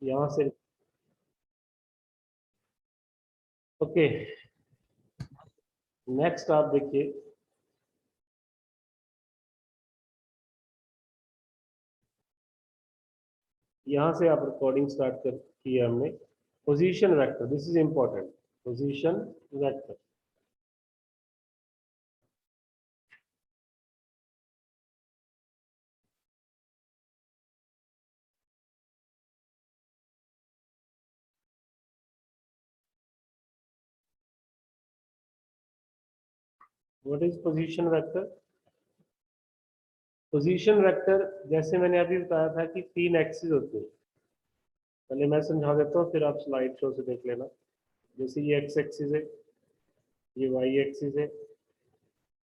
यहां से okay. Next आप देखिए, यहां से आप रिकॉर्डिंग स्टार्ट कर किया हमने। Position vector, this is important. Position vector, what is position vector? Position vector जैसे मैंने अभी बताया था कि 3 एक्सिस होते हैं। पहले मैं समझा देता हूँ, फिर आप स्लाइड शो से देख लेना। जैसे ये एक्स एक्सिस है, ये वाई एक्सिस है,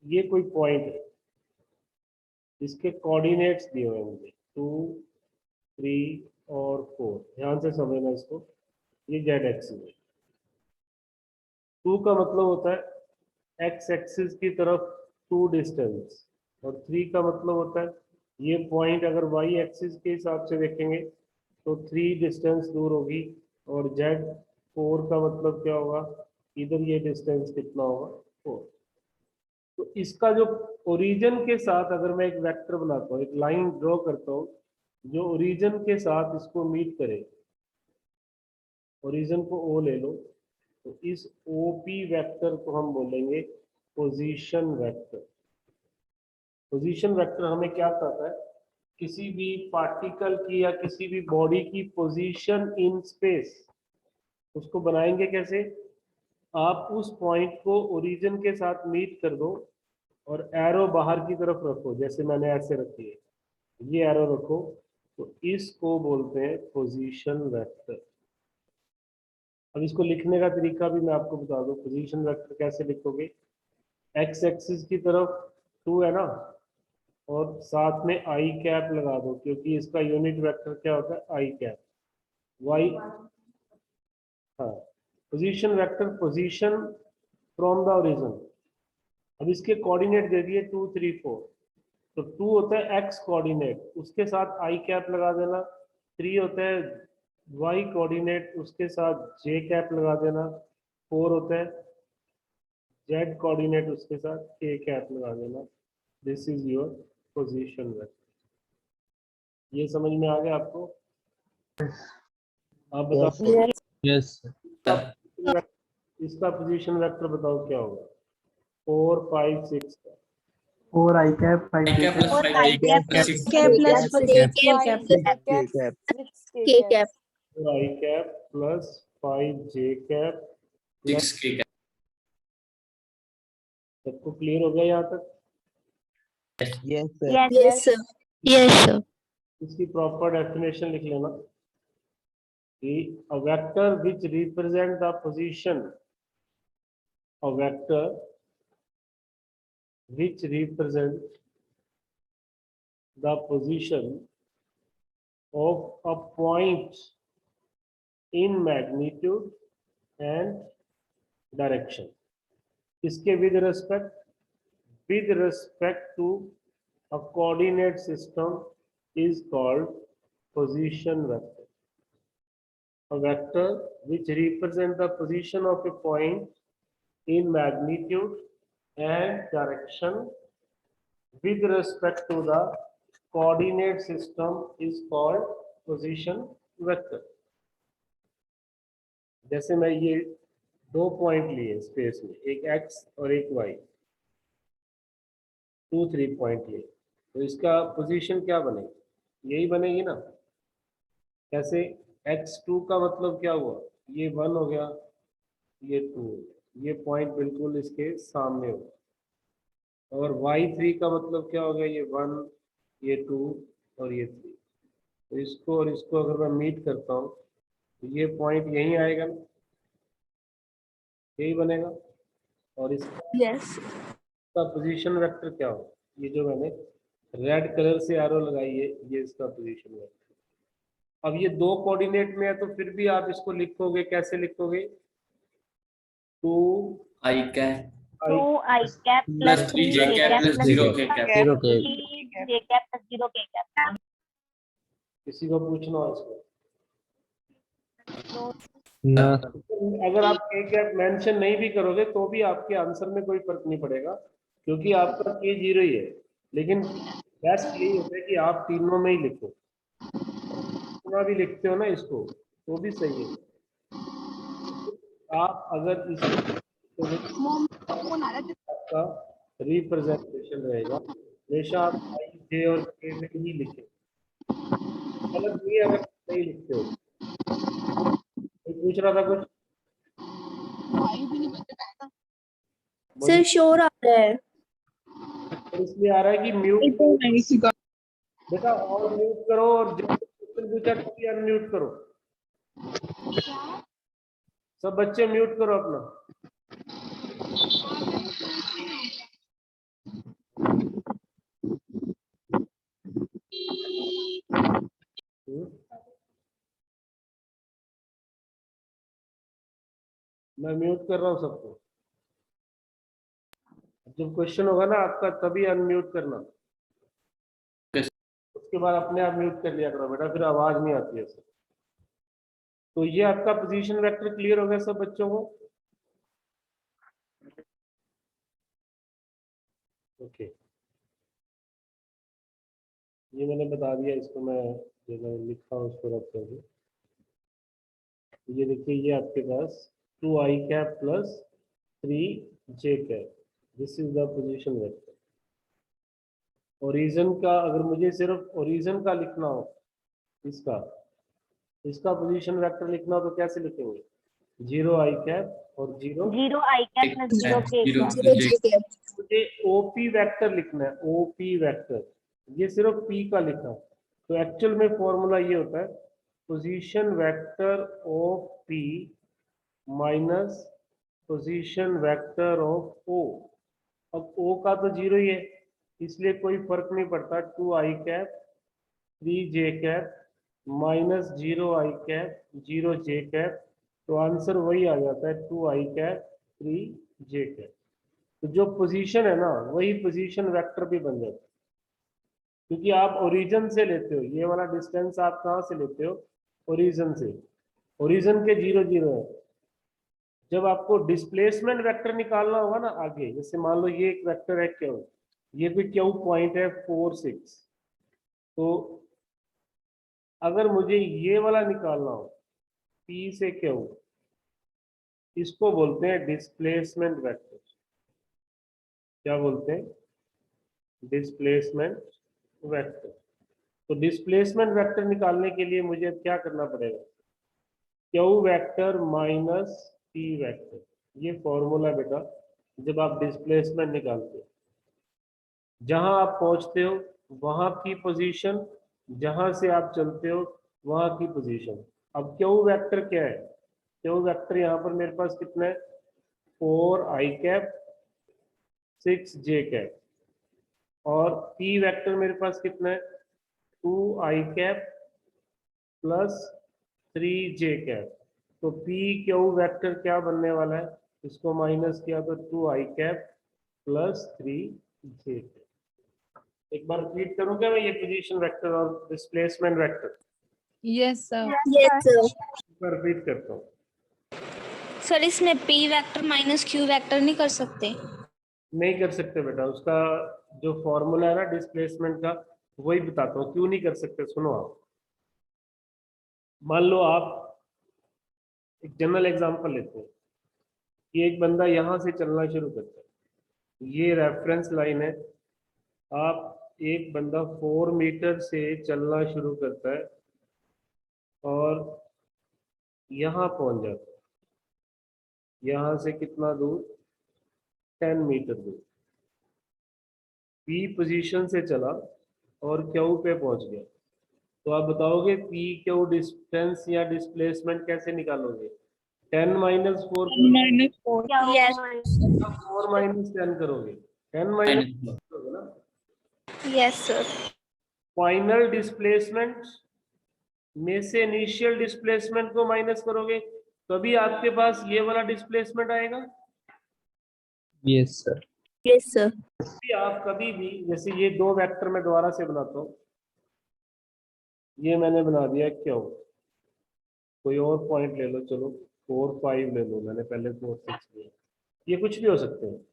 ये कोई पॉइंट है, इसके कोऑर्डिनेट्स दिए हुए हैं मुझे 2, 3 और 4। ध्यान से समझना इसको। ये जेड एक्सिस है। 2 का मतलब होता है एक्स एक्सिस की तरफ 2 डिस्टेंस, और 3 का मतलब होता है ये पॉइंट अगर वाई एक्सिस के हिसाब से देखेंगे तो 3 डिस्टेंस दूर होगी। और जेड 4 का मतलब क्या होगा, इधर ये डिस्टेंस कितना होगा, 4। तो इसका जो ओरिजिन के साथ अगर मैं एक वेक्टर बनाता हूँ, एक लाइन ड्रॉ करता हूँ जो ओरिजिन के साथ इसको मीट करे, ओरिजिन को ओ ले लो, तो इस ओपी वेक्टर को हम बोलेंगे पोजीशन वेक्टर। पोजीशन वेक्टर हमें क्या बताता है, किसी भी पार्टिकल की या किसी भी बॉडी की पोजीशन इन स्पेस। उसको बनाएंगे कैसे, आप उस पॉइंट को ओरिजिन के साथ मीट कर दो और एरो बाहर की तरफ रखो, जैसे मैंने ऐसे रखी है, ये एरो रखो, तो इसको बोलते हैं पोजीशन वेक्टर। अब इसको लिखने का तरीका भी मैं आपको बता दूं। पोजीशन वेक्टर कैसे लिखोगे, एक्स एक्सिस की तरफ 2 है ना, और साथ में आई कैप लगा दो, क्योंकि इसका यूनिट वेक्टर क्या होता है, आई कैप। वाई, हाँ, position vector, position from the origin. अब इसके कोऑर्डिनेट दे दिए 2, 3, 4। तो 2 होता है एक्स कोऑर्डिनेट, उसके साथ आई कैप लगा देना। 3 होता है वाई कोऑर्डिनेट, उसके साथ जे कैप लगा देना। 4 होता है जेड कोऑर्डिनेट, उसके साथ के कैप लगा देना। This is your position vector. ये समझ में आ गया आपको? आप बताओ। यस इसका इसका पोजीशन वेक्टर बताओ क्या होगा, 4, 5, 6 का। 4 I cap 5 J cap plus cap 5 I cap plus 6 K plus J cap K cap K cap 4 I cap plus 5 J cap 6 K cap। सबको क्लियर हो गया यहाँ तक? yes sir yes sir इसकी प्रॉपर डेफिनेशन लिख लेना कि a vector which represent the position, a vector which represent the position of a point in magnitude and direction, इसके with respect to a coordinate system is called position vector. A vector which represents the position of a point in magnitude and direction with respect to the coordinate system is called position vector. जैसे मैं ये 2 point लिए space में, एक x और एक y, 2, 3 point लिए, तो इसका पोजीशन क्या बनेगी, यही बनेगी ना। कैसे, x2 का मतलब क्या हुआ, ये 1 हो गया, ये 2, ये पॉइंट बिल्कुल इसके सामने हो। और y3 का मतलब क्या हो गया, ये 1, ये 2 और ये 3। तो इसको और इसको अगर मैं मीट करता हूँ तो ये पॉइंट यहीं आएगा ना, यही बनेगा। और yes इसका पोजीशन वेक्टर क्या होगा, ये जो मैंने रेड कलर से एरो लगाई है, ये इसका पोजीशन वेक्टर। अब ये 2 कोऑर्डिनेट में है, तो फिर भी आप इसको लिखोगे, कैसे लिखोगे, 2 I cap 2 I cap plus plus 3 3 J K cap cap plus plus 0 K cap। 3 J cap plus 0 K cap किसी को पूछना हो इसको? ना अगर आप के कैप मेंशन नहीं भी करोगे तो भी आपके आंसर में कोई फर्क नहीं पड़ेगा, क्योंकि आपका के 0 ही है। लेकिन बेस्ट यही होता है कि आप तीनों में ही लिखो, इतना भी लिखते हो ना इसको तो भी सही है। आप अगर इसको तो आपका रिप्रेजेंटेशन रहेगा, हमेशा आप आई जे और के में ही लिखें, गलत नहीं है अगर नहीं लिखते हो। कोई पूछ रहा था कुछ? सर शोर आ रहा है। और इसलिए आ रहा है कि म्यूट बेटा, और म्यूट करो, और जब क्वेश्चन पूछा तभी अनम्यूट करो। सब बच्चे म्यूट करो अपना। मैं म्यूट कर रहा हूँ सबको। जब क्वेश्चन होगा ना आपका तभी अनम्यूट करना, उसके बाद अपने आप म्यूट कर लिया करो बेटा, फिर आवाज नहीं आती है सर। तो ये आपका पोजीशन वेक्टर क्लियर हो गया सब बच्चों को? ओके, ये मैंने बता दिया, इसको मैं जो मैं लिखा हूँ उसको रख दूंगी। ये देखिए, ये आपके पास 2i cap plus 3j cap, this is the position vector. Origin का, अगर मुझे सिर्फ ओरिजिन का लिखना हो, इसका इसका पोजीशन वेक्टर लिखना हो तो कैसे लिखेंगे? 0i कैप और 0 I cap plus 0 K zero cap. मुझे ओपी वेक्टर लिखना है, ओपी वेक्टर, ये सिर्फ पी का लिखा है। तो एक्चुअल में फॉर्मूला ये होता है, position vector of P minus position vector of O. अब ओ का तो 0 ही है, इसलिए कोई फर्क नहीं पड़ता। 2i cap 3j cap minus 0i cap 0j cap, तो आंसर वही आ जाता है 2i कैप 3j कैप। तो जो पोजीशन है ना वही पोजीशन वेक्टर भी बन जाता है, क्योंकि आप ओरिजिन से लेते हो। ये वाला डिस्टेंस आप कहाँ से लेते हो? ओरिजिन से। ओरिजिन के 0 0 है। जब आपको डिस्प्लेसमेंट वेक्टर निकालना होगा ना आगे, जैसे मान लो ये एक वेक्टर है क्यू, ये भी क्यू पॉइंट है 4 6, तो अगर मुझे ये वाला निकालना हो पी से क्यू, इसको बोलते हैं डिस्प्लेसमेंट वेक्टर। क्या बोलते हैं? Displacement vector. तो डिस्प्लेसमेंट वेक्टर निकालने के लिए मुझे अब क्या करना पड़ेगा? Q vector minus P vector, ये फॉर्मूला बेटा जब आप डिस्प्लेसमेंट निकालते हो। जहां आप पहुंचते हो वहां की पोजीशन, जहां से आप चलते हो वहां की पोजीशन। अब क्यू वेक्टर क्या है? क्यू वेक्टर यहाँ पर मेरे पास कितना है? 4i कैप 6j कैप, और पी वेक्टर मेरे पास कितना है? 2i cap plus 3j cap. तो पी क्यू वेक्टर क्या बनने वाला है? इसको माइनस किया तो 2i cap plus 3j cap. एक बार रिपीट करूं क्या मैं ये पोजीशन वेक्टर और displacement vector? Yes sir. Yes sir. एक बार रिपीट करता हूँ। सर इसमें P vector minus Q vector नहीं कर सकते? नहीं कर सकते बेटा, उसका जो फॉर्मूला है ना डिस्प्लेसमेंट का, वही बताता हूँ क्यों नहीं कर सकते। सुनो, आप मान लो आप एक जनरल एग्जांपल लेते हैं कि एक बंदा यहाँ से चलना शुरू करता है, ये रेफरेंस लाइन है। आप एक बंदा 4 मीटर से चलना शुरू करता है और यहाँ पहुंच जाता है। यहाँ से कितना दूर? 10 मीटर दूर। पी पोजीशन से चला और क्यू पे पहुंच गया। तो आप बताओगे पी क्यू डिस्टेंस या डिस्प्लेसमेंट कैसे निकालोगे? 10 माइनस 4 -4। यस 4 माइनस 10 करोगे, 10 माइनस करोगे ना। Yes sir. फाइनल डिस्प्लेसमेंट में से इनिशियल डिस्प्लेसमेंट को माइनस करोगे, तभी आपके पास ये वाला डिस्प्लेसमेंट आएगा। Yes sir. Yes sir. कि आप कभी भी, जैसे ये दो वेक्टर मैं दोबारा से बनाता हूँ, ये मैंने बना दिया क्यू, कोई और पॉइंट ले लो, चलो 4 5 ले लो, मैंने पहले 4 6 लिया, ये कुछ भी हो सकते हैं।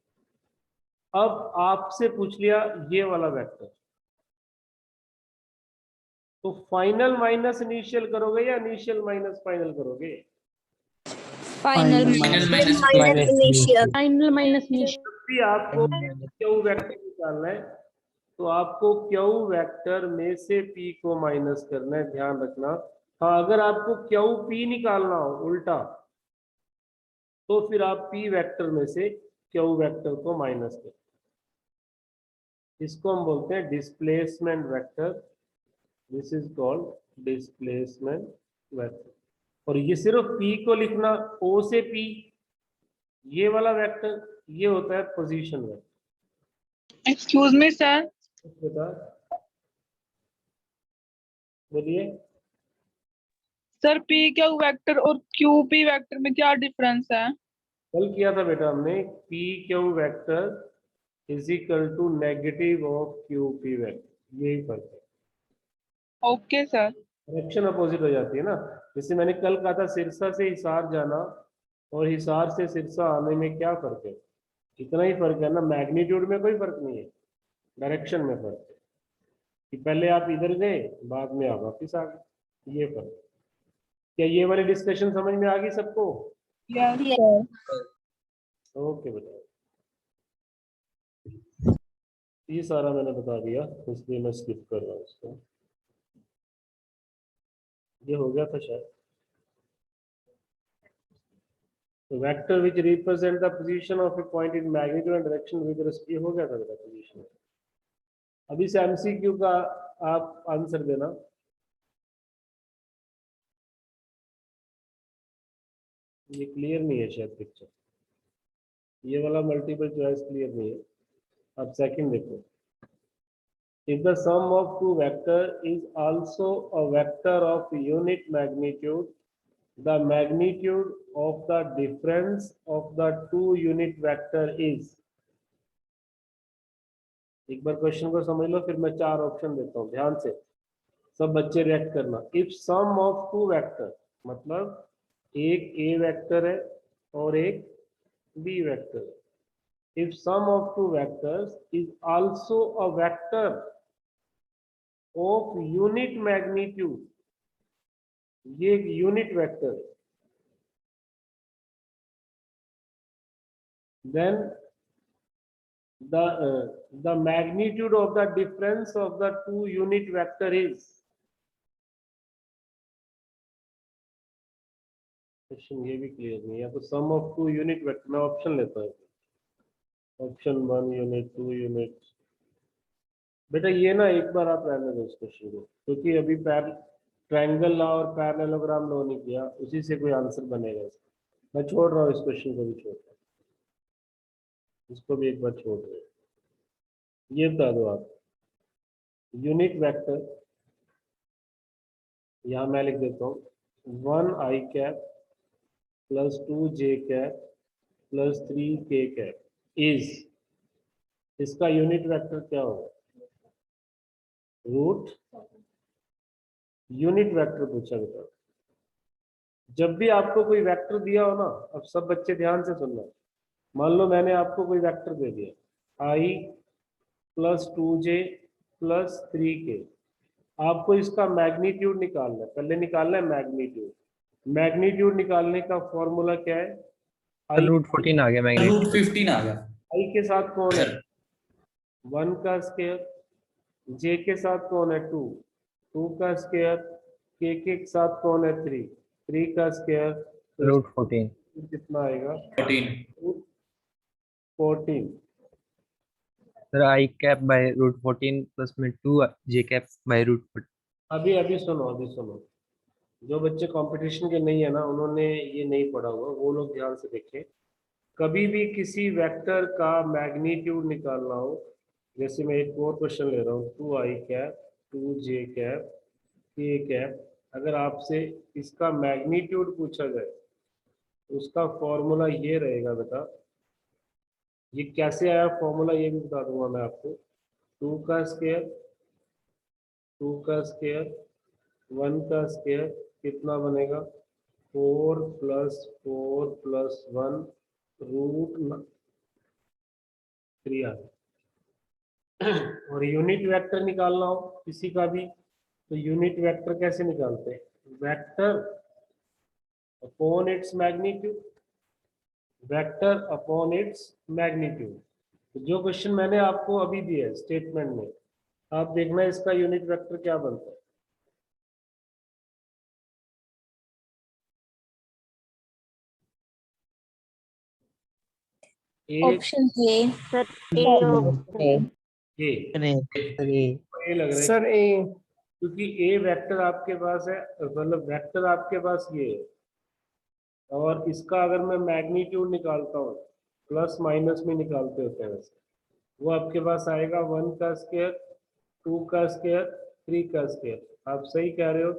अब आपसे पूछ लिया ये वाला वेक्टर, तो फाइनल माइनस इनिशियल करोगे या इनिशियल माइनस फाइनल करोगे? Final minus initial. Final minus जब भी आपको क्यू वेक्टर निकालना है तो आपको क्यू वेक्टर में से पी को माइनस करना है, ध्यान रखना। हाँ, अगर आपको क्यू पी निकालना हो उल्टा, तो फिर आप पी वेक्टर में से क्यू वेक्टर को माइनस करें। इसको हम बोलते हैं displacement vector. This is called displacement vector. और ये सिर्फ पी को लिखना, ओ से पी, ये वाला वेक्टर ये होता है position vector. Excuse me, sir. बता, बोलिए। सर पी क्यू वेक्टर और क्यू पी वेक्टर में क्या डिफरेंस है? कल किया था बेटा हमने, P Q vector is equal to negative of Q P vector, यही फर्क है। Okay sir. डायरेक्शन अपोजिट हो जाती है ना। जैसे मैंने कल कहा था सिरसा से हिसार जाना और हिसार से सिरसा आने में क्या फर्क है? इतना ही फर्क है ना, मैग्नीट्यूड में कोई फर्क नहीं है, डायरेक्शन में फर्क है कि पहले आप इधर गए बाद में आप वापिस आ गए, ये फर्क है। क्या ये वाली डिस्कशन समझ में आ गई सबको? Yes sir. ओके बेटा, ये सारा मैंने बता दिया, इसलिए मैं स्किप कर रहा हूँ इसको। ये हो गया था शायद। तो vector which represent the position of A point in magnitude and direction with respect, ये हो गया था बेटा पोजीशन। अभी से एमसीक्यू का आप आंसर देना। ये क्लियर नहीं है शायद पिक्चर, ये वाला मल्टीपल चॉइस क्लियर नहीं है। अब सेकंड देखो, if the sum of two vector is also a vector of unit magnitude, the magnitude of the difference of the two unit vector is, एक बार क्वेश्चन को समझ लो, फिर मैं 4 ऑप्शन देता हूँ, ध्यान से सब बच्चे रिएक्ट करना। If sum of two vector, मतलब एक ए वेक्टर है और एक बी वेक्टर है। if sum of two vectors is also a vector of unit magnitude, ये एक यूनिट वेक्टर है, then the magnitude of the difference of the two unit vector is, question ये भी clear नहीं है। तो सम ऑफ टू यूनिट वेक्टर, मैं option लेता हूँ, ऑप्शन 1 यूनिट, 2 यूनिट। बेटा ये ना एक बार आप रहने दो इस क्वेश्चन को, क्योंकि अभी ट्रायंगल लॉ और पैरेललोग्राम लॉ नहीं किया, उसी से कोई आंसर बनेगा इसका। मैं छोड़ रहा हूँ इस क्वेश्चन को भी, छोड़ रहा हूँ इसको भी, एक बार छोड़ रहे। ये बता दो आप, यूनिट वेक्टर यहाँ मैं लिख देता हूँ 1 i cap plus 2 j cap plus 3 k cap is, इसका यूनिट वेक्टर क्या होगा? रूट यूनिट वेक्टर पूछा बेटा। जब भी आपको कोई वेक्टर दिया हो ना, अब सब बच्चे ध्यान से सुनना, मान लो मैंने आपको कोई वेक्टर दे दिया i plus 2j plus 3k, आपको इसका मैग्नीट्यूड निकालना है, पहले निकालना है मैग्नीट्यूड। मैग्नीट्यूड निकालने का फॉर्मूला क्या है? i रूट 14 आ गया रूट मैग्नीट्यूड। 15 आ गया i के साथ कौन है? सर। 1 का स्क्वायर, j के साथ कौन है? 2, 2 का स्क्वायर, k के साथ कौन है? 3, 3 का स्क्वायर, तो रूट 14। कितना आएगा? 14 14। Sir i cap by root 14 plus में 2 जे कैप बाय रूट 14। अभी अभी सुनो, अभी सुनो, जो बच्चे कंपटीशन के नहीं है ना, उन्होंने ये नहीं पढ़ा हुआ, वो लोग ध्यान से देखें। कभी भी किसी वेक्टर का मैग्नीट्यूड निकालना हो, जैसे मैं एक और क्वेश्चन ले रहा हूँ 2i cap 2j cap k cap, अगर आपसे इसका मैग्नीट्यूड पूछा जाए तो उसका फॉर्मूला ये रहेगा बेटा। ये कैसे आया फॉर्मूला ये भी बता दूंगा मैं आपको। 2 का स्क्वायर, 2 का स्क्वायर, 1 का स्क्वायर कितना बनेगा? 4 + 1 √3 आ गया। और यूनिट वेक्टर निकालना हो किसी का भी तो यूनिट वेक्टर कैसे निकालते हैं? Vector upon its magnitude, vector upon its magnitude. तो जो क्वेश्चन मैंने आपको अभी दिया है स्टेटमेंट में, आप देखना इसका यूनिट वेक्टर क्या बनता है। ए ऑप्शन ए सर, ए ए लग रहा है सर ए। क्योंकि ए वेक्टर आपके पास है, मतलब वेक्टर आपके पास ये है, और इसका अगर मैं मैग्नीट्यूड निकालता हूँ, प्लस माइनस में निकालते होते हैं वैसे, वो आपके पास आएगा 1 का स्क्वायर, 2 का स्क्वायर, 3 का स्क्वायर। आप सही कह रहे हो,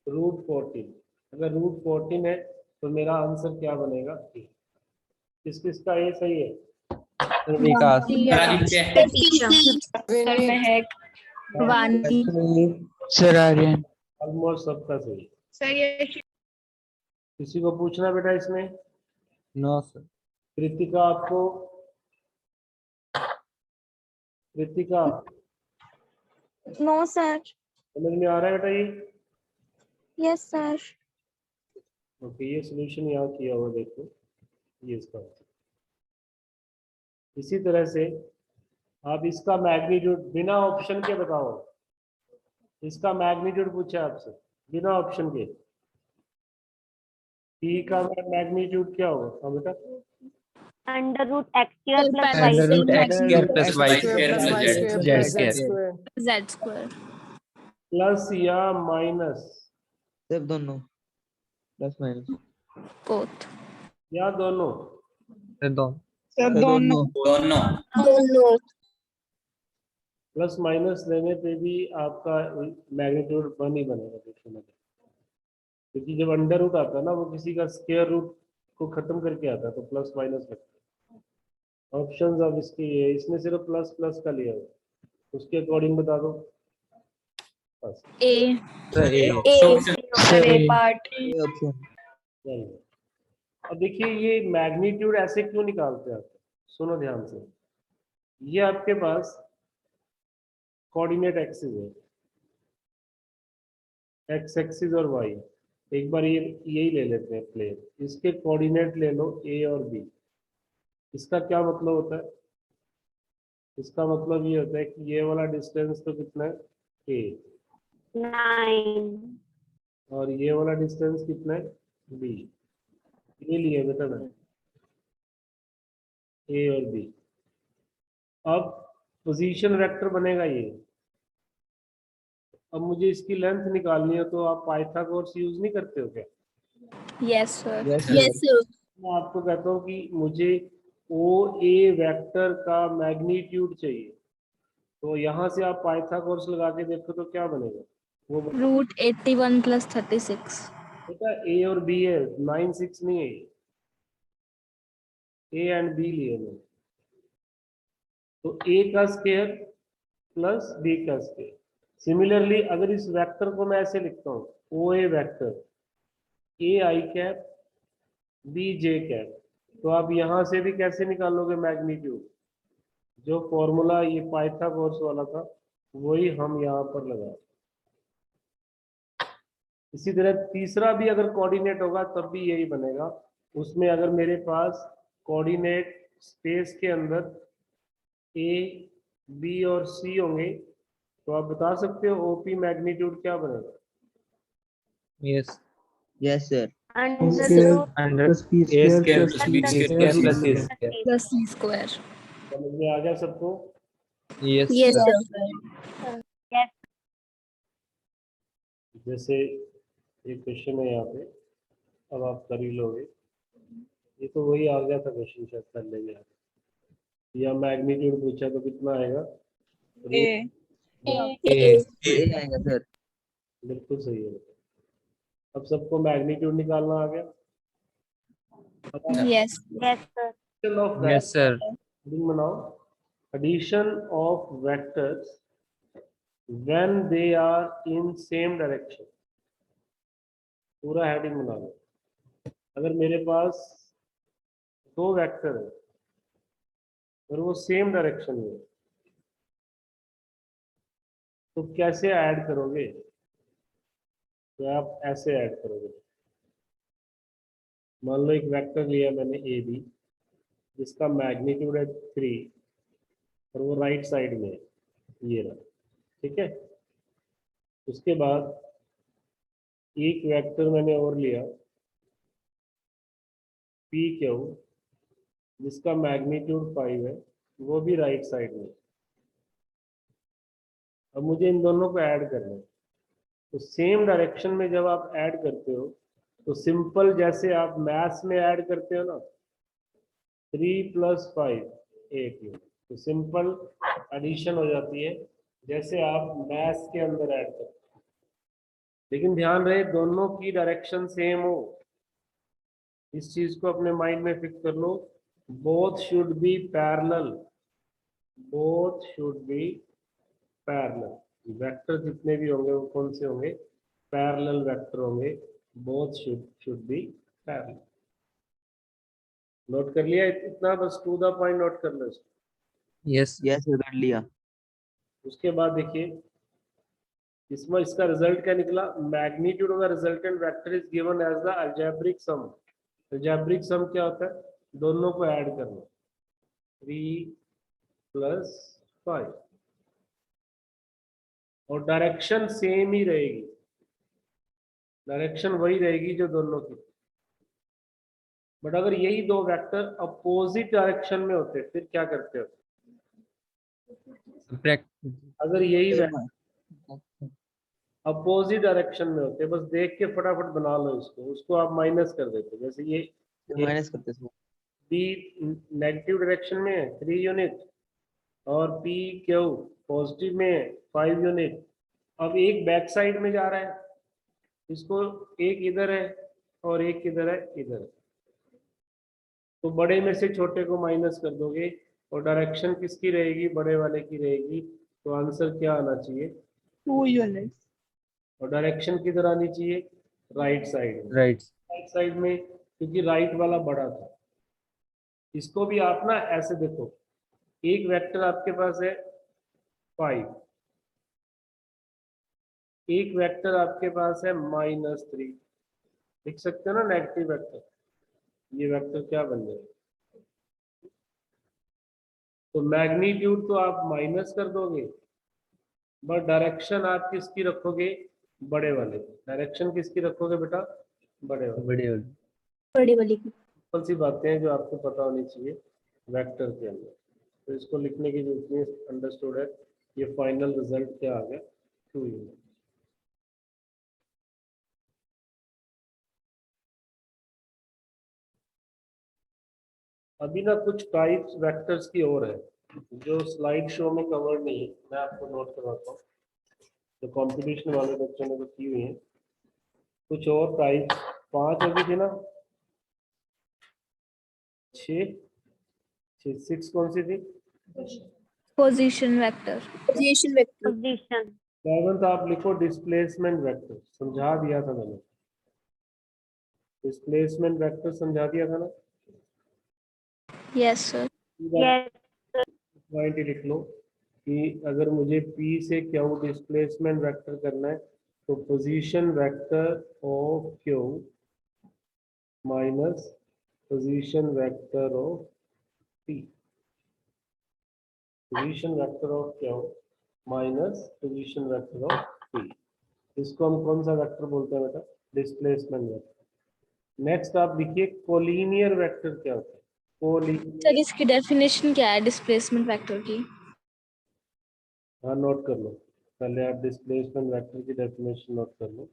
√14। अगर √14 है तो मेरा आंसर क्या बनेगा? किस किस का ए सही है? विकास आदित्य सर महक, वानी, सर आर्यन। ऑलमोस्ट सबका सही है। सर ये किसी को पूछना बेटा इसमें? No sir. कृतिका, आपको? Kritika, no sir. समझ में आ रहा है बेटा ये? Yes sir. ओके, ये सोल्यूशन यहाँ किया हुआ देखो, ये इसका। इसी तरह से आप इसका मैग्नीट्यूड बिना ऑप्शन के बताओ। इसका मैग्नीट्यूड पूछा आपसे बिना ऑप्शन के, पी का मैग्नीट्यूड क्या होगा? हाँ बेटा, √x² + √x² + y² z²। Plus या माइनस सिर्फ दोनों, प्लस माइनस बोथ। या दोनों? दोनों। सर दोनों। दोनों प्लस माइनस लेने पे भी आपका मैग्नीट्यूड 1 ही बनेगा देखने में, क्योंकि जब अंडर रूट आता है ना, वो किसी का स्क्वायर रूट को खत्म करके आता है, तो प्लस माइनस लगता है। ऑप्शंस अब इसके ये, इसमें सिर्फ प्लस प्लस का लिया हुआ, उसके अकॉर्डिंग बता दो बस। ए सर ए सर ए पार्ट। चलिए, अब देखिए ये मैग्नीट्यूड ऐसे क्यों निकालते हैं आप? सुनो ध्यान से, ये आपके पास कोऑर्डिनेट एक्सिस है, एक्स एक्सिस और वाई। एक बार ये यही ले लेते हैं प्लेन, इसके कोऑर्डिनेट ले लो ए और बी। इसका क्या मतलब होता है? इसका मतलब ये होता है कि ये वाला डिस्टेंस तो कितना है? ए। 9। और ये वाला डिस्टेंस कितना है? बी। ये लिए बेटा ना, ए और बी। अब पोजीशन वेक्टर बनेगा ये। अब मुझे इसकी लेंथ निकालनी है, तो आप पाइथागोरस यूज नहीं करते हो क्या? Yes sir. Yes, sir. मैं आपको कहता हूँ कि मुझे ओ ए वेक्टर का मैग्नीट्यूड चाहिए, तो यहाँ से आप पाइथागोरस लगा के देखो तो क्या बनेगा? वो √81 + 36। बेटा ए और बी है, 9 6 नहीं है, ए एंड बी लिए मैंने। तो ए का स्क्वायर प्लस बी का स्क्वायर। सिमिलरली अगर इस वेक्टर को मैं ऐसे लिखता हूँ, ओ ए वेक्टर, ए आई कैप बी जे कैप, तो आप यहाँ से भी कैसे निकालोगे मैग्नीट्यूड? जो फॉर्मूला ये पाइथागोरस वाला था वही हम यहाँ पर लगा। इसी तरह तीसरा भी अगर कोऑर्डिनेट होगा तब भी यही बनेगा। उसमें अगर मेरे पास कोऑर्डिनेट स्पेस के अंदर ए बी और सी होंगे, तो आप बता सकते हो ओपी मैग्नीट्यूड क्या बनेगा? Yes yes sir. Under a square plus B plus square C plus C square. +c²। समझ में आ गया सबको? Yes yes sir. सर। जैसे एक क्वेश्चन है यहाँ पे, अब आप कर ही लोगे। ये तो वही आ गया था क्वेश्चन, शायद कर लेंगे आप। या मैग्नीट्यूड पूछा तो कितना आएगा? ए ए आएगा सर। बिल्कुल सही है। अब सबको मैग्नीट्यूड निकालना आ गया? Yes sir. Addition of yes sir. heading बनाओ, addition of vectors when they are in same direction। पूरा हेडिंग बना लो। अगर मेरे पास दो वेक्टर है और वो सेम डायरेक्शन में है, तो कैसे ऐड करोगे? तो आप ऐसे ऐड करोगे। मान लो एक वेक्टर लिया मैंने ए बी, जिसका मैग्नीट्यूड है 3 और वो राइट साइड में है, ये रहा। ठीक है, उसके बाद एक वेक्टर मैंने और लिया पी क्यू, जिसका मैग्नीट्यूड 5 है, वो भी राइट साइड में है। अब मुझे इन दोनों को ऐड करना है। तो सेम डायरेक्शन में जब आप ऐड करते हो तो सिंपल जैसे आप मैथ्स में ऐड करते हो ना, 3 + 5 8, तो सिंपल एडिशन हो जाती है जैसे आप मैथ्स के अंदर ऐड करते हो। लेकिन ध्यान रहे दोनों की डायरेक्शन सेम हो, इस चीज को अपने माइंड में फिक्स कर लो। Both should be parallel, both should be parallel. Vector जितने भी होंगे वो कौन से होंगे? पैरेलल वेक्टर होंगे। Both should be parallel. Note कर लिया इतना? बस टू द पॉइंट नोट कर लो इसको। यस Yes, sir, कर लिया. उसके बाद देखिए इसमें इसका रिजल्ट क्या निकला? Magnitude of the resultant vector is given as the algebraic sum. Algebraic sum क्या होता है? दोनों को ऐड करना, 3 + 5, और डायरेक्शन सेम ही रहेगी, डायरेक्शन वही रहेगी जो दोनों की। बट अगर यही दो वेक्टर अपोजिट डायरेक्शन में होते फिर क्या करते हो? अगर यही अपोजिट डायरेक्शन में होते, बस देख के फटाफट बना लो इसको, उसको आप माइनस कर देते। जैसे ये माइनस करते हैं. बी नेगेटिव डायरेक्शन में है 3 यूनिट और पी क्यू पॉजिटिव में है 5 यूनिट। अब एक बैक साइड में जा रहा है, इसको एक इधर है और एक इधर है, इधर। तो बड़े में से छोटे को माइनस कर दोगे और डायरेक्शन किसकी रहेगी? बड़े वाले की रहेगी। तो आंसर क्या आना चाहिए? 2 units. और डायरेक्शन किधर आनी चाहिए? राइट साइड में। राइट राइट साइड में क्योंकि राइट वाला बड़ा था। इसको भी आप ना ऐसे देखो, एक वेक्टर आपके पास है 5, एक वेक्टर आपके पास है -3। लिख सकते हो ना नेगेटिव वेक्टर। ये वेक्टर क्या बन जाएगा? तो मैग्नीट्यूड तो आप माइनस कर दोगे, बट डायरेक्शन आप किसकी रखोगे? बड़े वाले की। डायरेक्शन किसकी रखोगे बेटा? बड़े वाले। बड़े वाले बड़ी वाली की। कौन सी बातें हैं जो आपको पता होनी चाहिए वेक्टर के अंदर? तो इसको लिखने की जरूरत नहीं, अंडरस्टूड है। ये फाइनल रिजल्ट क्या आ गया? 2 यूनिट। अभी ना कुछ टाइप्स वेक्टर्स की और है जो स्लाइड शो में कवर नहीं है, मैं आपको नोट करवाता हूँ। तो कंपटीशन वाले बच्चों ने तो की हुई है कुछ और टाइप। 5 अभी थी ना, 6 6 कौन सी थी? Position vector. पोजीशन 7th आप लिखो डिस्प्लेसमेंट वेक्टर। समझा दिया था मैंने, डिस्प्लेसमेंट वेक्टर समझा दिया था ना। Yes sir. यस पॉइंट ही लिख लो कि अगर मुझे P से Q डिस्प्लेसमेंट वेक्टर करना है तो position vector of Q minus position vector of P। Position vector of Q minus position vector of P, इसको हम कौन सा वेक्टर बोलते हैं बेटा? Displacement vector. नेक्स्ट आप लिखिए कोलिनियर वेक्टर क्या होता है? कोलिनियर, सर इसकी डेफिनेशन क्या है डिस्प्लेसमेंट वेक्टर की? हाँ नोट कर लो। पहले आप डिस्प्लेसमेंट वेक्टर की डेफिनेशन नोट कर लो।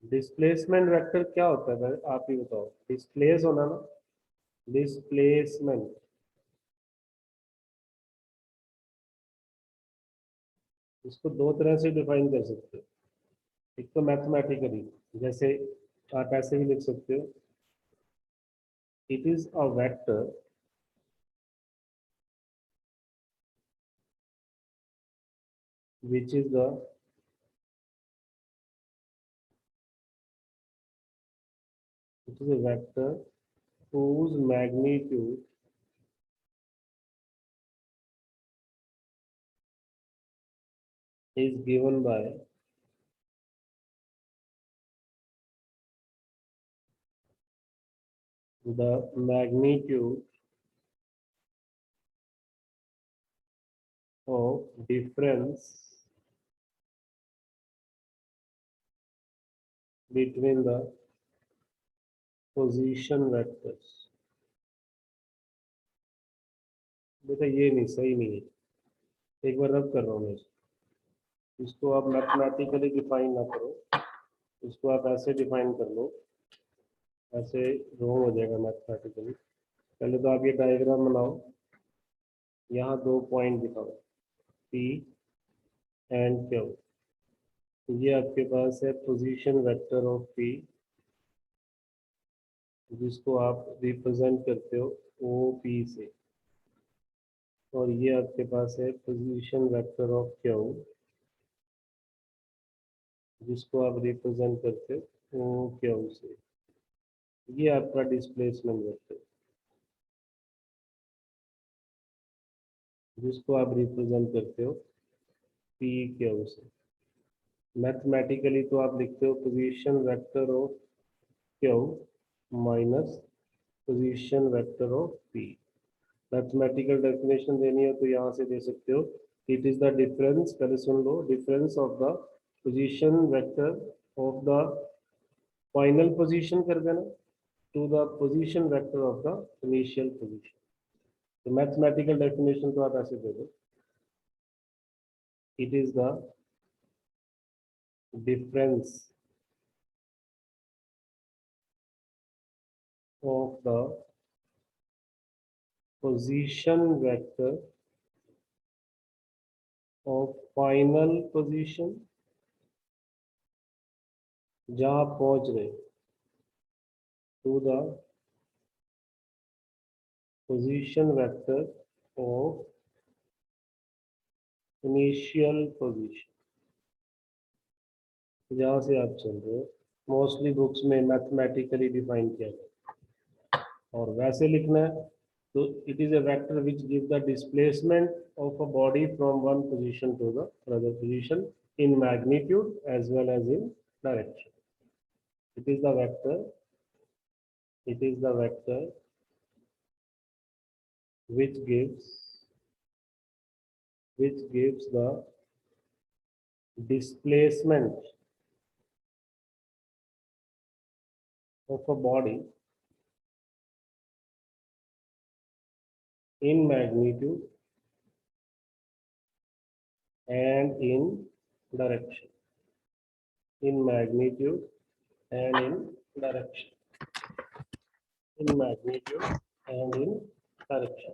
डिस्प्लेसमेंट वेक्टर क्या होता है भाई? आप ही बताओ। डिस्प्लेस होना ना, डिस्प्लेसमेंट। इसको दो तरह से डिफाइन कर सकते हो। एक तो मैथमेटिकली, जैसे आप ऐसे भी लिख सकते हो, it is a vector which is the It is a vector whose magnitude is given by the magnitude of difference between the position vectors. बेटा ये नहीं, सही नहीं है, एक बार रब कर रहा हूँ मैं इसको। आप मैथमेटिकली डिफाइन ना करो, इसको आप ऐसे डिफाइन कर लो, ऐसे रॉन्ग हो जाएगा मैथमेटिकली। पहले तो आप ये डायग्राम बनाओ, यहाँ 2 पॉइंट दिखाओ P एंड Q। ये आपके पास है पोजीशन वेक्टर ऑफ P, जिसको आप रिप्रेजेंट करते हो OP से, और ये आपके पास है पोजीशन वेक्टर ऑफ Q, जिसको आप रिप्रेजेंट करते हो OQ से। ये आपका डिस्प्लेसमेंट वेक्टर, जिसको आप रिप्रेजेंट करते हो PQ से। मैथमेटिकली तो आप लिखते हो position vector of Q minus position vector of P। Mathematical definition देनी हो तो यहाँ से दे सकते हो, इट इज द डिफरेंस, पहले सुन लो, difference of the position vector of the final position कर देना to the position vector of the initial position. तो मैथमेटिकल डेफिनेशन तो आप ऐसे दे दो, it is the difference of the position vector of final position, जहाँ आप पहुंच रहे, to the position vector of initial position, जहाँ से आप चल रहे हो। मोस्टली बुक्स में मैथमेटिकली डिफाइन किया गया, और वैसे लिखना है तो it is a vector which give the displacement of a body from one position to the other position in magnitude as well as in direction. It is the vector which gives the displacement of a body in magnitude and in direction. In magnitude and in direction. In magnitude and in direction.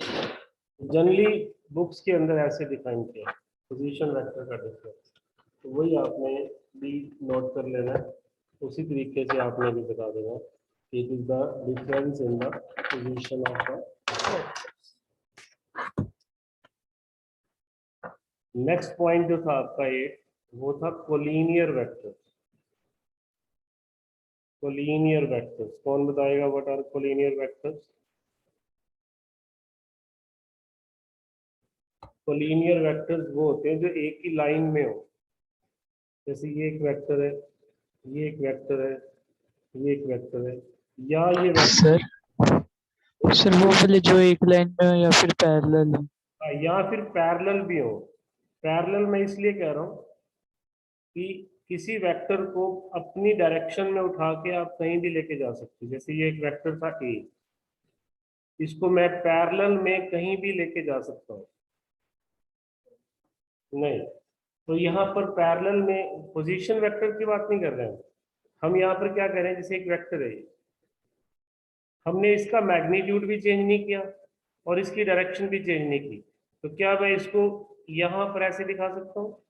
Generally books के अंदर ऐसे define किया position vector का difference, तो वही आपने भी note कर लेना है, उसी तरीके से आपने भी बता देना, it is the difference in the position of the. Next point जो था आपका एक, वो था कोलिनियर वेक्टर्स। कोलिनियर वेक्टर्स कौन बताएगा, what are collinear vectors? Collinear vectors वो होते हैं जो एक ही लाइन में हो, जैसे ये एक वेक्टर है, ये एक वेक्टर है, ये एक वेक्टर है, या ये सर वो वाले जो एक लाइन में हो या फिर पैरेलल हो, या फिर पैरेलल भी हो। पैरेलल मैं इसलिए कह रहा हूँ कि किसी वेक्टर को अपनी डायरेक्शन में उठा के आप कहीं भी लेके जा सकते हो। जैसे ये एक वेक्टर था ए, इसको मैं पैरेलल में कहीं भी लेके जा सकता हूँ, नहीं। तो यहाँ पर पैरेलल में पोजीशन वेक्टर की बात नहीं कर रहे हैं हम यहाँ पर क्या कर रहे हैं, जैसे एक वेक्टर है, हमने इसका मैग्नीट्यूड भी चेंज नहीं किया और इसकी डायरेक्शन भी चेंज नहीं की, तो क्या मैं इसको यहाँ पर ऐसे दिखा सकता हूँ?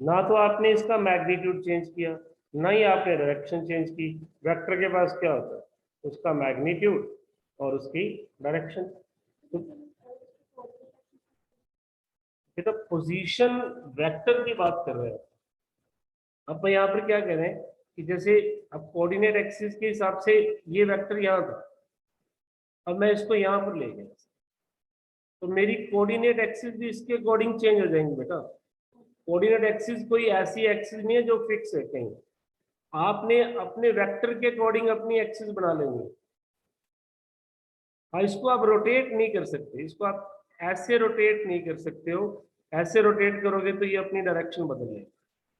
ना तो आपने इसका मैग्नीट्यूड चेंज किया, ना ही आपने डायरेक्शन चेंज की। वेक्टर के पास क्या होता है, उसका मैग्नीट्यूड और उसकी डायरेक्शन। तो पोजीशन वेक्टर की बात कर रहे हैं। अब यहाँ पर क्या कह रहे हैं कि जैसे अब कोऑर्डिनेट एक्सिस के हिसाब से ये वेक्टर यहाँ था, अब मैं इसको यहाँ पर ले गया, तो मेरी कोऑर्डिनेट एक्सिस भी इसके अकॉर्डिंग चेंज हो जाएंगी बेटा। कोऑर्डिनेट एक्सिस कोई ऐसी एक्सिस नहीं है जो फिक्स है कहीं, आपने अपने वेक्टर के अकॉर्डिंग अपनी एक्सिस बना लेंगे। हाँ, इसको आप रोटेट नहीं कर सकते, इसको आप ऐसे रोटेट नहीं कर सकते हो, ऐसे रोटेट करोगे तो ये अपनी डायरेक्शन बदल लेगा।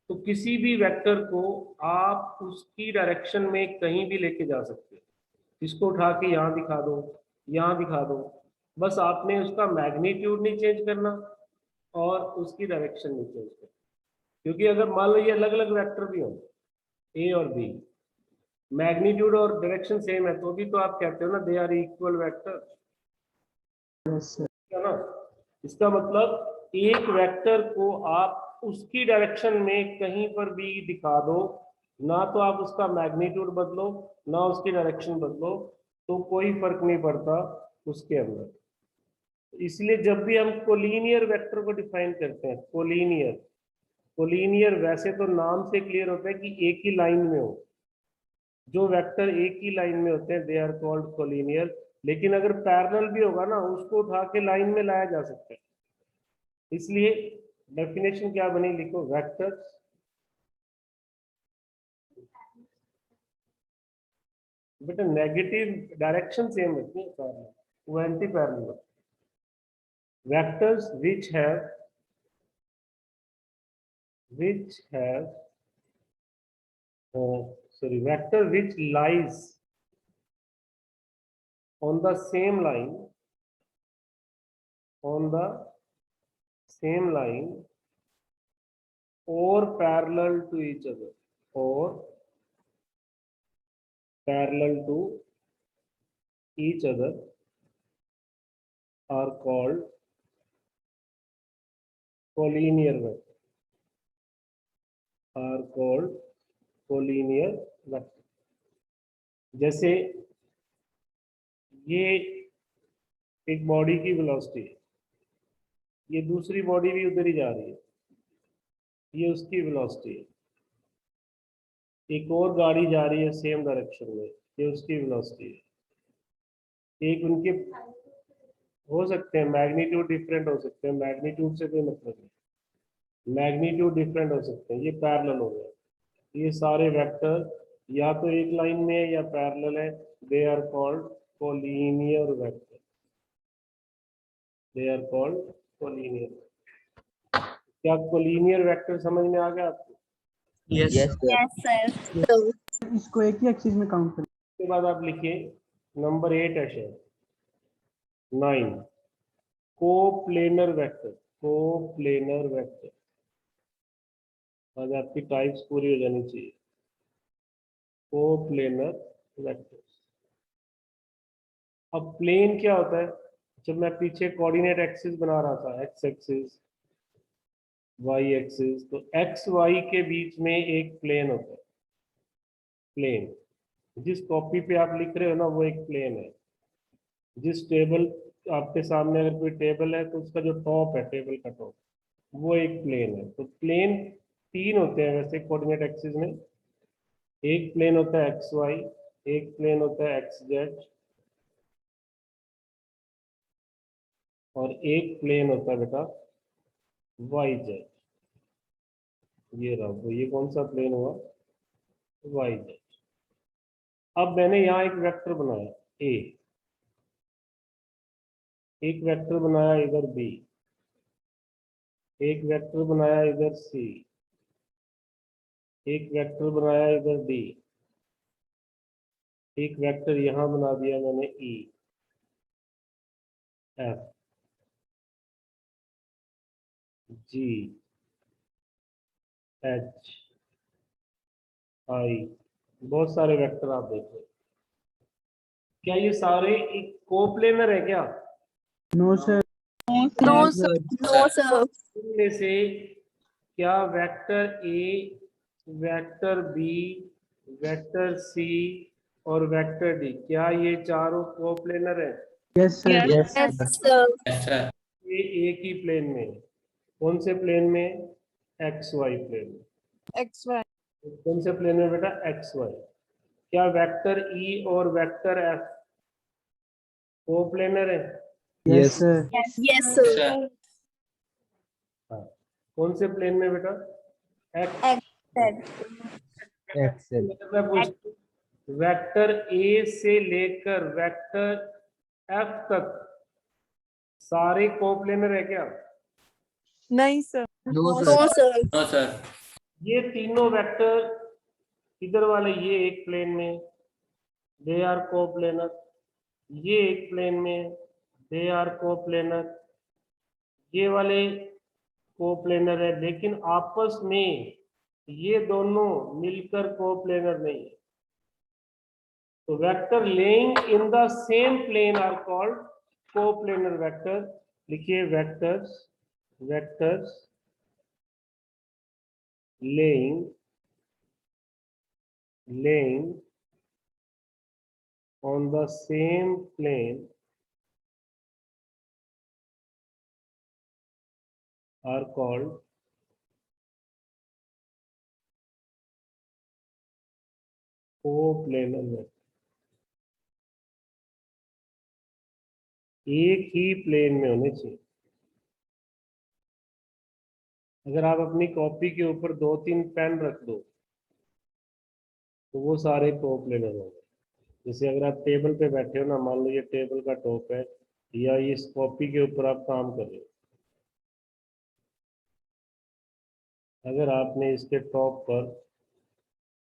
तो किसी भी वेक्टर को आप उसकी डायरेक्शन में कहीं भी लेके जा सकते हो, इसको उठा के यहाँ दिखा दो, यहाँ दिखा दो, बस आपने उसका मैग्नीट्यूड नहीं चेंज करना और उसकी डायरेक्शन नहीं चेंज करना। क्योंकि अगर मान लो ये अलग अलग वेक्टर भी हो, ए और बी, मैग्नीट्यूड और डायरेक्शन सेम है, तो भी तो आप कहते हो ना दे आर इक्वल वेक्टर, है ना। इसका मतलब एक वेक्टर को आप उसकी डायरेक्शन में कहीं पर भी दिखा दो, ना तो आप उसका मैग्नीट्यूड बदलो ना उसकी डायरेक्शन बदलो, तो कोई फर्क नहीं पड़ता उसके अंदर। इसलिए जब भी हम कोलिनियर वेक्टर को डिफाइन करते हैं, कोलिनियर वैसे तो नाम से क्लियर होता है कि एक ही लाइन में हो, जो वेक्टर एक ही लाइन में होते हैं दे आर कॉल्ड कोलिनियर। लेकिन अगर पैरेलल भी होगा ना, उसको उठा के लाइन में लाया जा सकता है। इसलिए डेफिनेशन क्या बनी, लिखो वेक्टर्स बेटा नेगेटिव डायरेक्शन सेम होती है, वो anti parallel. Vectors which have vector which lies on the same line or parallel to each other are called collinear vector। जैसे ये एक बॉडी की वेलोसिटी है, ये दूसरी बॉडी भी उधर ही जा रही है, ये उसकी वेलोसिटी है, एक और गाड़ी जा रही है सेम डायरेक्शन में, ये उसकी वेलोसिटी है। एक उनके हो सकते हैं मैग्नीट्यूड डिफरेंट हो सकते हैं, मैग्नीट्यूड से कोई मतलब नहीं, मैग्नीट्यूड डिफरेंट हो सकते हैं, ये पैरेलल हो गया। ये सारे वेक्टर या तो एक लाइन में है या पैरेलल है, they are called collinear vector, they are called collinear. क्या कोलिनियर वेक्टर समझ में आ गया आपको? Yes sir. Yes sir. इसको एक ही एक्सिस में काउंट करें। उसके बाद आप लिखिए नंबर 8 है शायद 9, कोप्लेनर वेक्टर। आज आपकी टाइप्स पूरी हो जानी चाहिए। Coplanar vector. अब प्लेन क्या होता है? जब मैं पीछे कोऑर्डिनेट एक्सिस बना रहा था, एक्स एक्सिस वाई एक्सिस, तो एक्स वाई के बीच में एक प्लेन होता है। प्लेन जिस कॉपी पे आप लिख रहे हो ना, वो एक प्लेन है। जिस टेबल आपके सामने अगर कोई टेबल है तो उसका जो टॉप है, टेबल का टॉप, वो एक प्लेन है। तो प्लेन 3 होते हैं वैसे कोऑर्डिनेट एक्सिस में। एक प्लेन होता है एक्स वाई, एक प्लेन होता है एक्स जेड, और एक प्लेन होता है बेटा वाई जेड। ये रहा वो, ये कौन सा प्लेन हुआ? Y Z. अब मैंने यहाँ एक वेक्टर बनाया ए, एक वेक्टर बनाया इधर बी, एक वेक्टर बनाया इधर सी, एक वेक्टर बनाया इधर डी, एक वेक्टर यहां बना दिया मैंने ई, एफ, जी, एच, आई। बहुत सारे वेक्टर आप देखो। क्या ये सारे एक कोप्लेनर है क्या? No sir. No sir. No sir. इनमें से क्या vector A, vector B, vector C और वेक्टर डी, क्या ये चारों कोप्लेनर है? Yes sir. Yes yes sir. ये एक ही प्लेन में है। कौन से प्लेन में? एक्स वाई प्लेन में। X Y. कौन से प्लेन में बेटा? X Y. क्या वेक्टर ई और वेक्टर एफ कोप्लेनर है? Yes Yes. Sir. Yes, sir. हाँ। कौन से प्लेन में बेटा? एक्स। Excel. मैं पूछता हूँ, वेक्टर ए से लेकर वेक्टर एफ तक सारे कोप्लेनर है क्या? नहीं sir. No, No, sir. sir. ये तीनों वेक्टर इधर वाले ये एक प्लेन में, दे आर कोप्लेनर। ये एक प्लेन में, दे आर कोप्लेनर। ये वाले कोप्लेनर है, लेकिन आपस में ये दोनों मिलकर कोप्लेनर नहीं है। तो vector laying in the same plane are called coplanar vector. लिखिए vectors, vectors laying on the same plane are called coplanar vector। एक ही प्लेन में होने चाहिए। अगर आप अपनी कॉपी के ऊपर 2-3 पेन रख दो तो वो सारे कोप्लेनर होंगे। जैसे अगर आप टेबल पे बैठे हो ना, मान लो ये टेबल का टॉप है या इस कॉपी के ऊपर आप काम कर रहे हो, अगर आपने इसके टॉप पर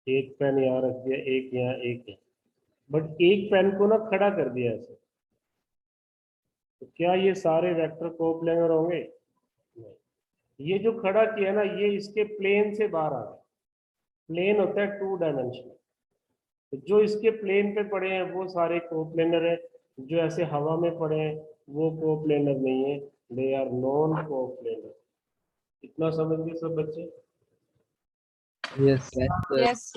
एक पेन यहाँ रख दिया, एक यहाँ, एक यहाँ, बट एक पेन को ना खड़ा कर दिया ऐसे, तो क्या ये सारे वेक्टर कोप्लेनर होंगे? नहीं। ये जो खड़ा किया ना, ये इसके प्लेन से बाहर आ गया। प्लेन होता है 2 डायमेंशनल, तो जो इसके प्लेन पे पड़े हैं वो सारे कोप्लेनर है। जो ऐसे हवा में पड़े हैं वो कोप्लेनर नहीं है, दे आर नॉन कोप्लेनर। इतना समझ गए सब बच्चे? Yes. यस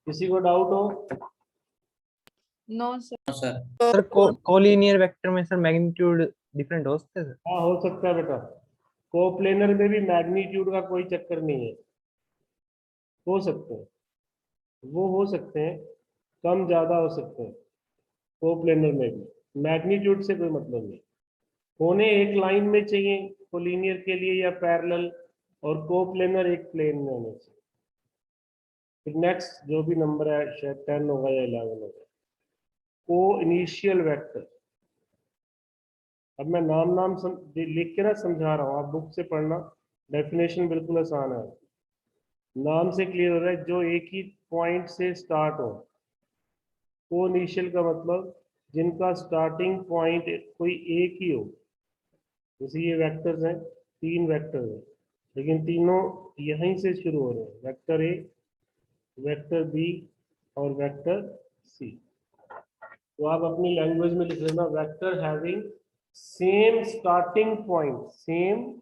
किसी को डाउट हो? No sir. Sir, collinear vector में sir magnitude different हो सकते हैं sir? हाँ, हो सकता है बेटा। कोप्लेनर में भी मैग्नीट्यूड का कोई चक्कर नहीं है, हो सकते हैं, वो हो सकते हैं, कम ज्यादा हो सकते हैं। कोप्लेनर में भी मैग्नीट्यूड से कोई मतलब नहीं। होने एक लाइन में चाहिए कोलिनियर के लिए या पैरेलल, और कोप्लेनर एक प्लेन में होने चाहिए। फिर नेक्स्ट जो भी नंबर है, शायद 10 होगा या 11 होगा, को इनिशियल वेक्टर। अब मैं नाम लिख के ना समझा रहा हूँ, आप बुक से पढ़ना, डेफिनेशन बिल्कुल आसान है। नाम से क्लियर हो रहा है, जो एक ही पॉइंट से स्टार्ट हो। को इनिशियल का मतलब जिनका स्टार्टिंग पॉइंट कोई एक ही हो। जैसे ये वेक्टर्स हैं, 3 वेक्टर्स हैं, लेकिन तीनों यहीं से शुरू हो रहे हैं, वेक्टर ए, वेक्टर बी और वेक्टर सी। तो आप अपनी लैंग्वेज में लिख लेना, vector having same starting point, same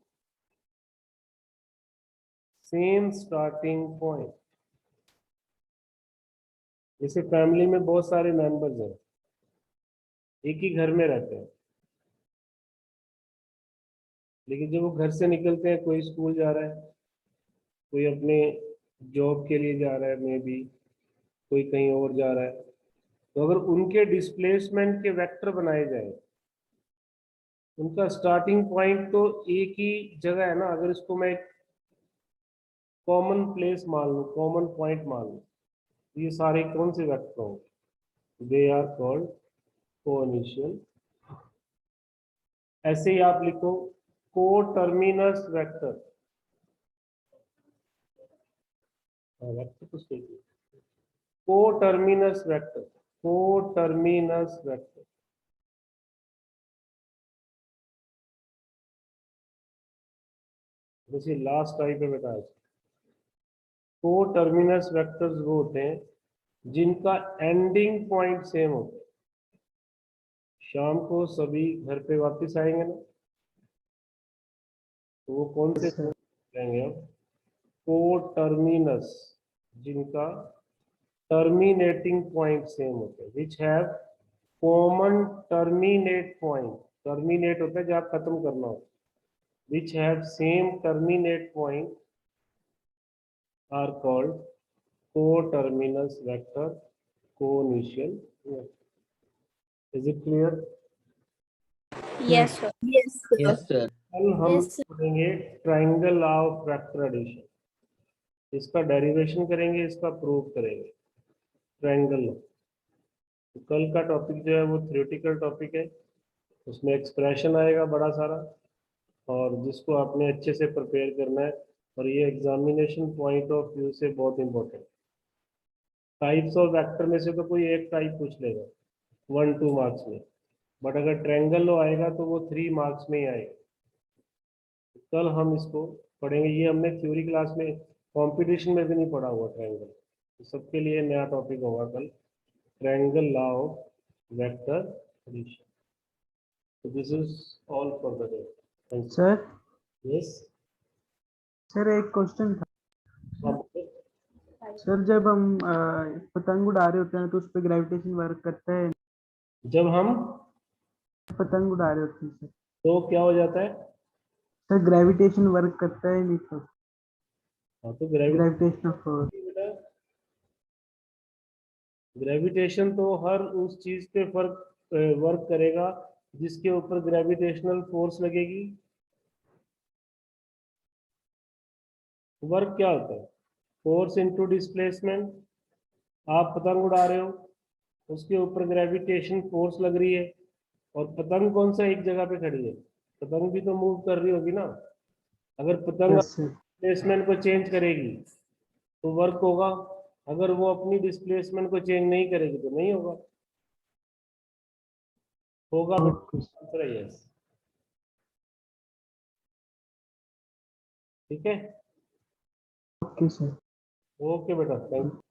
starting point. जैसे फैमिली में बहुत सारे मेंबर्स हैं, एक ही घर में रहते हैं, लेकिन जब वो घर से निकलते हैं, कोई स्कूल जा रहा है, कोई अपने जॉब के लिए जा रहा है, मे बी कोई कहीं और जा रहा है, तो अगर उनके डिस्प्लेसमेंट के वेक्टर बनाए जाए, उनका स्टार्टिंग पॉइंट तो एक ही जगह है ना। अगर इसको मैं कॉमन प्लेस मान लूँ, कॉमन पॉइंट मान लूँ, तो ये सारे कौन से वेक्टर होंगे? They are called coinitial. ऐसे ही आप लिखो को टर्मिनस वेक्टर। वेक्टर तो सही है, को टर्मिनस वेक्टर, को टर्मिनस वेक्टर। जैसे लास्ट टाइप पे बताया, को टर्मिनस वेक्टर्स वो होते हैं जिनका एंडिंग पॉइंट सेम होता है। शाम को सभी घर पे वापस आएंगे ना, तो वो कौन से जाएंगे? अब को टर्मिनस, जिनका टर्मिनेटिंग पॉइंट सेम होता है, which have common terminate point. Terminate होता है जब खत्म करना हो, which have same terminate point are called co-terminus vector, co-initial vector. Is it clear? Yes, sir. Yes, sir. Yes, sir. कल हम Yes, sir. पढ़ेंगे ट्राइंगल ऑफ वेक्टर एडिशन, इसका डेरिवेशन करेंगे, इसका प्रूव करेंगे ट्राइंगल। तो कल का टॉपिक जो है वो थ्योरेटिकल टॉपिक है, उसमें एक्सप्रेशन आएगा बड़ा सारा, और जिसको आपने अच्छे से प्रिपेयर करना है, और ये एग्जामिनेशन पॉइंट ऑफ व्यू से बहुत इंपॉर्टेंट। टाइप्स ऑफ वेक्टर में से तो कोई एक टाइप पूछ लेगा 1-2 मार्क्स में, बट अगर ट्रायंगल लो आएगा तो वो 3 मार्क्स में ही आएगा। कल हम इसको पढ़ेंगे, ये हमने थ्योरी क्लास में कंपटीशन में भी नहीं पढ़ा हुआ ट्रायंगल, तो सबके लिए नया टॉपिक होगा कल, triangle law of vector addition. So this is all for the day. Thank you. Sir Yes. Sir एक क्वेश्चन था अब सर, जब हम पतंग उड़ा रहे होते हैं तो उस पर ग्रेविटेशन वर्क करता है, जब हम पतंग उड़ा रहे होते हैं सर, तो क्या हो जाता है? सर ग्रेविटेशन वर्क करता है नहीं तो हाँ, तो ग्रेविटेशन ऑफ फोर्स। ग्रेविटेशन तो हर उस चीज पे वर्क करेगा जिसके ऊपर ग्रेविटेशनल फोर्स लगेगी। वर्क क्या होता है? Force into displacement. आप पतंग उड़ा रहे हो, उसके ऊपर ग्रेविटेशन फोर्स लग रही है, और पतंग कौन सा एक जगह पे खड़ी है? पतंग भी तो मूव कर रही होगी ना। अगर पतंग यस सर। डिस्प्लेसमेंट को चेंज करेगी तो वर्क होगा, अगर वो अपनी डिस्प्लेसमेंट को चेंज नहीं करेगी तो नहीं होगा। होगा ओके आंसर है यस। ठीक है, ओके सर। ओके बेटा, थैंक यू।